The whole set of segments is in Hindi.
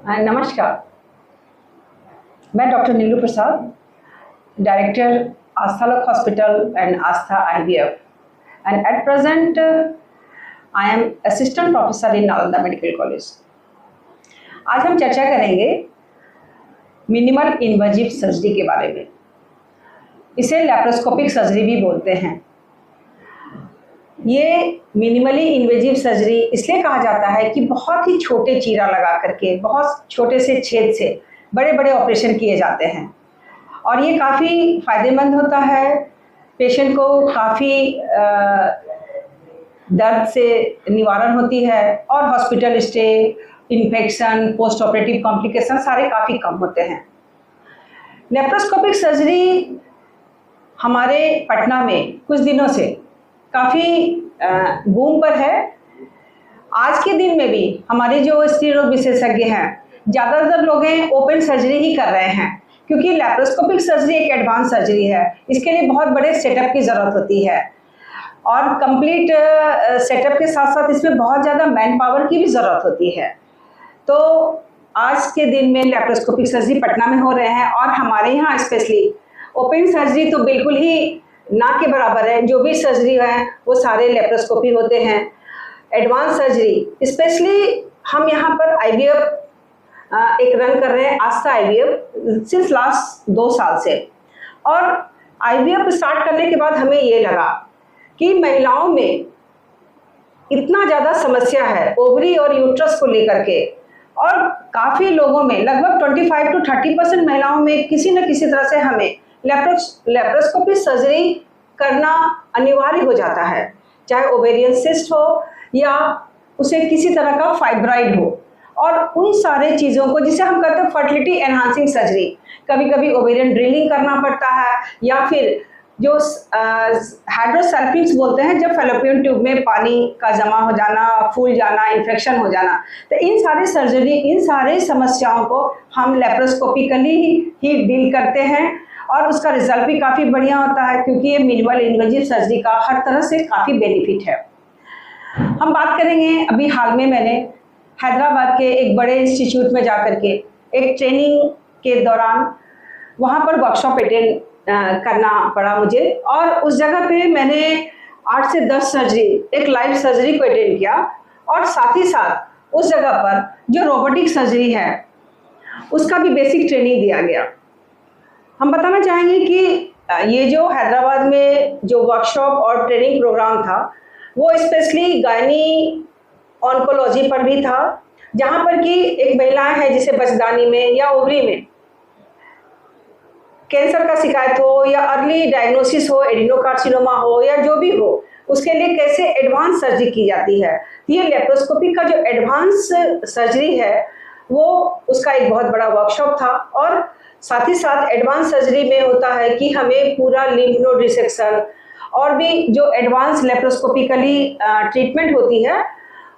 नमस्कार, मैं doctor Neelu Prasad, director Aastha luck hospital and Aastha IVF, and at present I am assistant professor in Nalanda medical college. आज हम चर्चा करेंगे मिनिमल इन्वेजिव सर्जरी के बारे में। इसे लैप्रोस्कोपिक सर्जरी भी बोलते हैं। ये मिनिमली इन्वेजिव सर्जरी इसलिए कहा जाता है कि बहुत ही छोटे चीरा लगा करके, बहुत छोटे से छेद से बड़े बड़े ऑपरेशन किए जाते हैं और ये काफ़ी फ़ायदेमंद होता है। पेशेंट को काफ़ी दर्द से निवारण होती है और hospital stay, infection, post operative complication सारे काफ़ी कम होते हैं। लैप्रोस्कोपिक सर्जरी हमारे पटना में कुछ दिनों से काफ़ी बूम पर है। आज के दिन में भी हमारे जो स्त्री रोग विशेषज्ञ हैं, ज़्यादातर लोग हैं ओपन सर्जरी ही कर रहे हैं, क्योंकि लैप्रोस्कोपिक सर्जरी एक एडवांस सर्जरी है। इसके लिए बहुत बड़े सेटअप की ज़रूरत होती है और कंप्लीट सेटअप के साथ साथ इसमें बहुत ज़्यादा मैन पावर की भी ज़रूरत होती है। तो आज के दिन में लैप्रोस्कोपिक सर्जरी पटना में हो रहे हैं और हमारे यहाँ स्पेशली ओपन सर्जरी तो बिल्कुल ही ना के बराबर है। जो भी सर्जरी है वो सारे लैप्रोस्कोपी होते हैं। एडवांस सर्जरी स्पेशली हम यहाँ पर IVF एक रन कर रहे हैं, आस्था IVF सिंस लास्ट 2 साल से। और IVF स्टार्ट करने के बाद हमें ये लगा कि महिलाओं में इतना ज़्यादा समस्या है ओवरी और यूट्रस को लेकर के, और काफ़ी लोगों में लगभग 25 to 30% महिलाओं में किसी न किसी तरह से हमें लैप्रोस्कोपिक सर्जरी करना अनिवार्य हो जाता है, चाहे ओवेरियन सिस्ट हो या उसे किसी तरह का फाइब्राइड हो। और उन सारे चीज़ों को जिसे हम कहते हैं फर्टिलिटी एनहांसिंग सर्जरी, कभी कभी ओवेरियन ड्रिलिंग करना पड़ता है या फिर जो हाइड्रोसल्फिंग्स बोलते हैं, जब फैलोपियन ट्यूब में पानी का जमा हो जाना, फूल जाना, इन्फेक्शन हो जाना, तो इन सारे सर्जरी, इन सारे समस्याओं को हम लैप्रोस्कोपिकली ही डील करते हैं और उसका रिजल्ट भी काफ़ी बढ़िया होता है, क्योंकि ये मिनिमल इन्वेजिव सर्जरी का हर तरह से काफ़ी बेनिफिट है। हम बात करेंगे, अभी हाल में मैंने हैदराबाद के एक बड़े इंस्टीट्यूट में जाकर के एक ट्रेनिंग के दौरान वहाँ पर वर्कशॉप अटेंड करना पड़ा मुझे, और उस जगह पे मैंने 8 से 10 सर्जरी, एक लाइव सर्जरी को अटेंड किया और साथ ही साथ उस जगह पर जो रोबोटिक सर्जरी है उसका भी बेसिक ट्रेनिंग दिया गया। हम बताना चाहेंगे कि ये जो हैदराबाद में जो वर्कशॉप और ट्रेनिंग प्रोग्राम था वो स्पेशली गायनी ऑन्कोलॉजी पर भी था, जहाँ पर कि एक महिला है जिसे बचदानी में या ओवरी में कैंसर का शिकायत हो या अर्ली डायग्नोसिस हो, एडिनोकार्सिनोमा हो या जो भी हो, उसके लिए कैसे एडवांस सर्जरी की जाती है। ये लैप्रोस्कोपी का जो एडवांस सर्जरी है वो उसका एक बहुत बड़ा वर्कशॉप था। और साथ ही साथ एडवांस सर्जरी में होता है कि हमें पूरा लिम्फ नोड रिसेक्शन और भी जो एडवांस लैप्रोस्कोपिकली ट्रीटमेंट होती है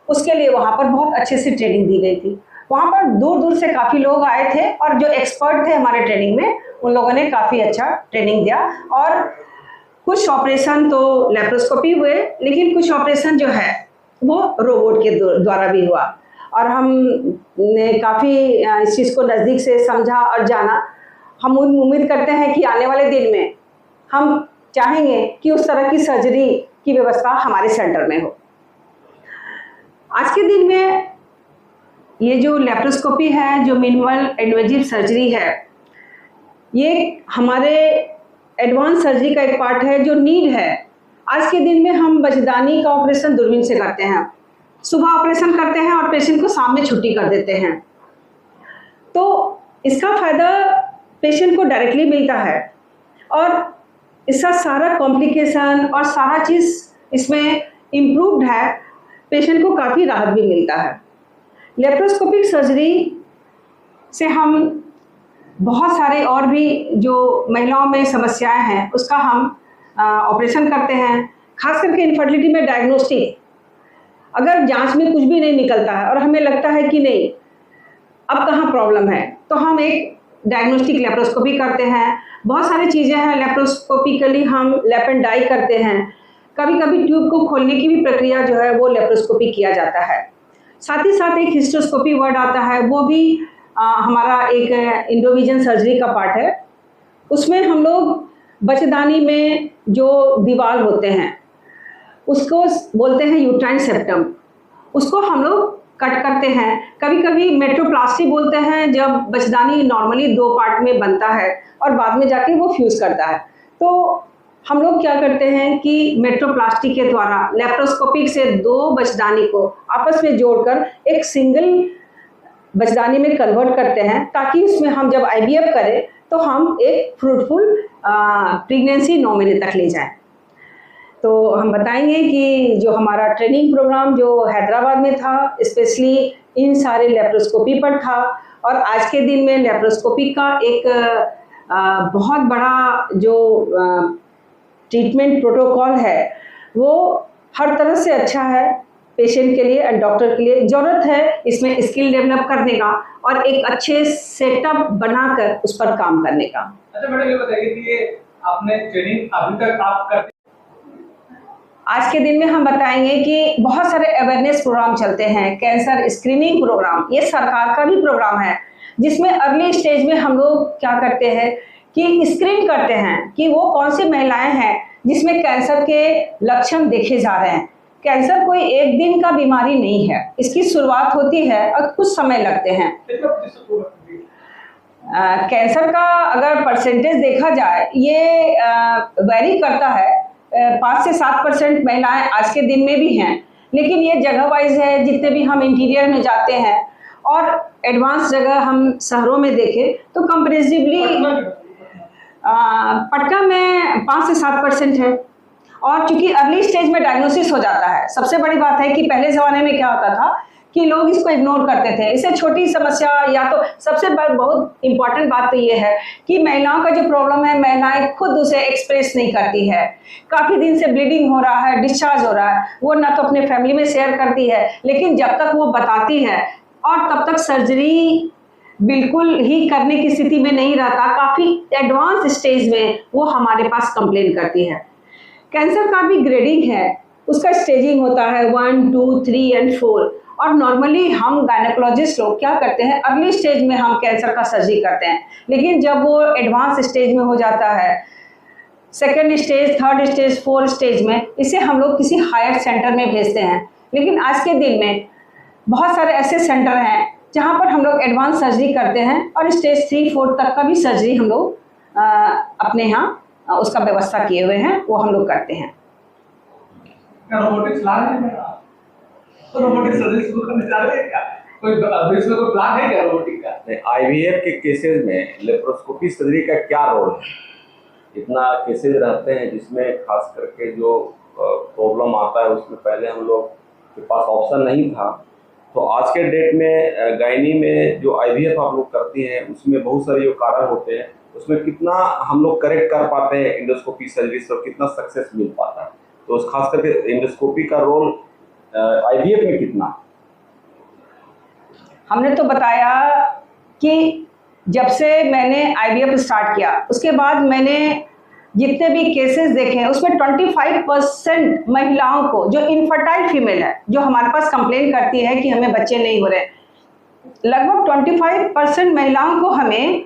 उसके लिए वहाँ पर बहुत अच्छे से ट्रेनिंग दी गई थी। वहाँ पर दूर दूर से काफ़ी लोग आए थे और जो एक्सपर्ट थे हमारे ट्रेनिंग में, उन लोगों ने काफ़ी अच्छा ट्रेनिंग दिया। और कुछ ऑपरेशन तो लैप्रोस्कोपी हुए, लेकिन कुछ ऑपरेशन जो है वो रोबोट के द्वारा भी हुआ और हमने काफ़ी इस चीज़ को नज़दीक से समझा और जाना। हम उम्मीद करते हैं कि आने वाले दिन में हम चाहेंगे कि उस तरह की सर्जरी की व्यवस्था हमारे सेंटर में हो। आज के दिन में ये जो लैप्रोस्कोपी है, जो मिनिमल इन्वेजिव सर्जरी है, ये हमारे एडवांस सर्जरी का एक पार्ट है जो नीड है। आज के दिन में हम बचदानी का ऑपरेशन दूरबीन से करते हैं, सुबह ऑपरेशन करते हैं और पेशेंट को शाम में छुट्टी कर देते हैं। तो इसका फ़ायदा पेशेंट को डायरेक्टली मिलता है और इसका सारा कॉम्प्लिकेशन और सारा चीज़ इसमें इम्प्रूव्ड है, पेशेंट को काफ़ी राहत भी मिलता है। लैप्रोस्कोपिक सर्जरी से हम बहुत सारे और भी जो महिलाओं में समस्याएं हैं उसका हम ऑपरेशन करते हैं। खास करके इनफर्टिलिटी में डायग्नोस्टिक, अगर जांच में कुछ भी नहीं निकलता है और हमें लगता है कि नहीं अब कहाँ प्रॉब्लम है, तो हम एक डायग्नोस्टिक लैप्रोस्कोपी करते हैं। बहुत सारी चीज़ें हैं लैप्रोस्कोपिकली, हम लैप एंड डाई करते हैं। कभी कभी ट्यूब को खोलने की भी प्रक्रिया जो है वो लैप्रोस्कोपी किया जाता है। साथ ही साथ एक हिस्टोस्कोपी वर्ड आता है, वो भी हमारा एक इंडोविजन सर्जरी का पार्ट है। उसमें हम लोग बच्चेदानी में जो दीवार होते हैं उसको बोलते हैं यूट्राइन सेप्टम, उसको हम लोग कट करते हैं। कभी कभी मेट्रोप्लास्टी बोलते हैं जब बच्चेदानी नॉर्मली 2 पार्ट में बनता है और बाद में जाके वो फ्यूज़ करता है। तो हम लोग क्या करते हैं कि मेट्रोप्लास्टी के द्वारा लेप्रोस्कोपिक से 2 बच्चेदानी को आपस में जोड़कर एक सिंगल बच्चेदानी में कन्वर्ट करते हैं, ताकि उसमें हम जब IVF करें तो हम एक फ्रूटफुल प्रेगनेंसी 9 महीने तक ले जाएं। तो हम बताएंगे कि जो हमारा ट्रेनिंग प्रोग्राम जो हैदराबाद में था, स्पेशली इन सारे लेप्रोस्कोपी पर था, और आज के दिन में लेप्रोस्कोपी का एक बहुत बड़ा जो ट्रीटमेंट प्रोटोकॉल है वो हर तरह से अच्छा है पेशेंट के लिए और डॉक्टर के लिए। ज़रूरत है इसमें स्किल डेवलप करने का और एक अच्छे सेटअप बनाकर उस पर काम करने का। अच्छा मैडम, ये बताइए कि ये आपने ट्रेनिंग अभी तक आप करते? आज के दिन में हम बताएंगे कि बहुत सारे अवेयरनेस प्रोग्राम चलते हैं, कैंसर स्क्रीनिंग प्रोग्राम, ये सरकार का भी प्रोग्राम है, जिसमें अर्ली स्टेज में हम लोग क्या करते हैं कि स्क्रीन करते हैं कि वो कौन सी महिलाएं हैं जिसमें कैंसर के लक्षण देखे जा रहे हैं। कैंसर कोई एक दिन का बीमारी नहीं है, इसकी शुरुआत होती है और कुछ समय लगते हैं। कैंसर का अगर परसेंटेज देखा जाए ये वेरी करता है, 5 से 7% महिलाएं आज के दिन में भी हैं, लेकिन ये जगह वाइज है। जितने भी हम इंटीरियर में जाते हैं और एडवांस जगह हम शहरों में देखें तो कंपैरेटिवली पटना में 5 से 7% है। और चूंकि अर्ली स्टेज में डायग्नोसिस हो जाता है, सबसे बड़ी बात है कि पहले ज़माने में क्या होता था कि लोग इसको इग्नोर करते थे, इसे छोटी समस्या, या तो सबसे बहुत इम्पॉर्टेंट बात तो ये है कि महिलाओं का जो प्रॉब्लम है महिलाएं खुद उसे एक्सप्रेस नहीं करती है। काफ़ी दिन से ब्लीडिंग हो रहा है, डिस्चार्ज हो रहा है, वो ना तो अपने फैमिली में शेयर करती है, लेकिन जब तक वो बताती है और तब तक सर्जरी बिल्कुल ही करने की स्थिति में नहीं रहता, काफ़ी एडवांस स्टेज में वो हमारे पास कंप्लेन करती है। कैंसर का भी ग्रेडिंग है, उसका स्टेजिंग होता है 1, 2, 3 एंड 4, और नॉर्मली हम गायनेकोलॉजिस्ट लोग क्या करते हैं अर्ली स्टेज में हम कैंसर का सर्जरी करते हैं, लेकिन जब वो एडवांस स्टेज में हो जाता है, 2nd stage, 3rd stage, 4th stage में, इसे हम लोग किसी हायर सेंटर में भेजते हैं। लेकिन आज के दिन में बहुत सारे ऐसे सेंटर हैं जहाँ पर हम लोग एडवांस सर्जरी करते हैं और स्टेज 3, 4 तक का भी सर्जरी हम लोग अपने यहाँ उसका व्यवस्था किए हुए हैं, वो हम लोग करते हैं। रोबोटिक्स ला रहे हैं आप? तो रोबोटिक्स सर्जरी शुरू करने जा रहे हैं क्या? कोई भविष्य में कोई प्लान है क्या रोबोटिक का? IVF के केसेस में लेप्रोस्कोपी सर्जरी का क्या रोल है? इतना केसेस रहते हैं जिसमें खास करके जो प्रॉब्लम आता है उसमें पहले हम लोग के पास ऑप्शन नहीं था। तो आज के डेट में गायनी में जो IVF आप लोग करती हैं उसमें बहुत सारे जो कारण होते हैं, उसमें कितना हम लोग करेक्ट कर पाते हैं इंडोस्कोपी सर्जरी से, कितना सक्सेस मिल पाता है, तो उस खास करके इंडोस्कोपी का रोल IVF में कितना? हमने तो बताया कि जब से मैंने IVF स्टार्ट किया उसके बाद मैंने जितने भी केसेस देखे हैं उसमें 25% महिलाओं को, जो इनफर्टाइल फीमेल है, जो हमारे पास कंप्लेन करती है कि हमें बच्चे नहीं हो रहे, लगभग 25% महिलाओं को हमें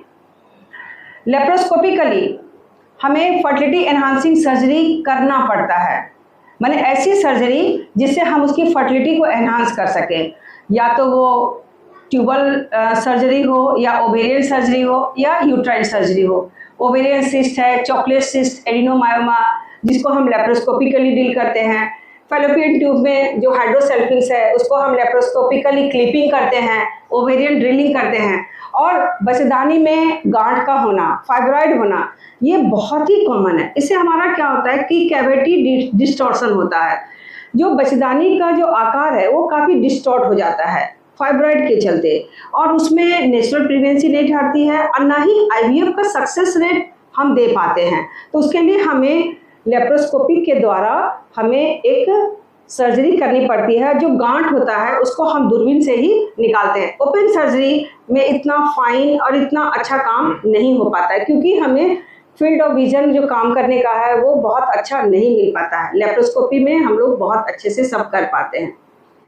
लेप्रोस्कोपिकली हमें फर्टिलिटी एनहांसिंग सर्जरी करना पड़ता है। माने ऐसी सर्जरी जिससे हम उसकी फर्टिलिटी को एनहांस कर सकें, या तो वो ट्यूबल सर्जरी हो, या ओवेरियन सर्जरी हो, या यूट्राइन सर्जरी हो। ओवेरियन सिस्ट है, चॉकलेट सिस्ट, एडिनोमायोमा, जिसको हम लेप्रोस्कोपिकली डील करते हैं। फैलोपियन ट्यूब में जो हाइड्रोसेल्फिंग्स है उसको हम लेप्रोस्कोपिकली क्लिपिंग करते हैं, ओवेरियन ड्रिलिंग करते हैं। और बच्चेदानी में गांठ का होना, फाइब्रॉइड होना, ये बहुत ही कॉमन है। इससे हमारा क्या होता है कि कैविटी डिस्टॉर्शन होता है, जो बच्चेदानी का जो आकार है वो काफ़ी डिस्टॉर्ट हो जाता है फाइब्रॉइड के चलते, और उसमें नेचुरल प्रेगनेंसी नहीं ठहरती है और ना ही IVF का सक्सेस रेट हम दे पाते हैं। तो उसके लिए हमें लेप्रोस्कोपी के द्वारा हमें एक सर्जरी करनी पड़ती है। जो गांठ होता है उसको हम दूरबीन से ही निकालते हैं। ओपन सर्जरी में इतना फाइन और इतना अच्छा काम नहीं हो पाता है, क्योंकि हमें फील्ड ऑफ विजन जो काम करने का है वो बहुत अच्छा नहीं मिल पाता है। लेप्रोस्कोपी में हम लोग बहुत अच्छे से सब कर पाते हैं।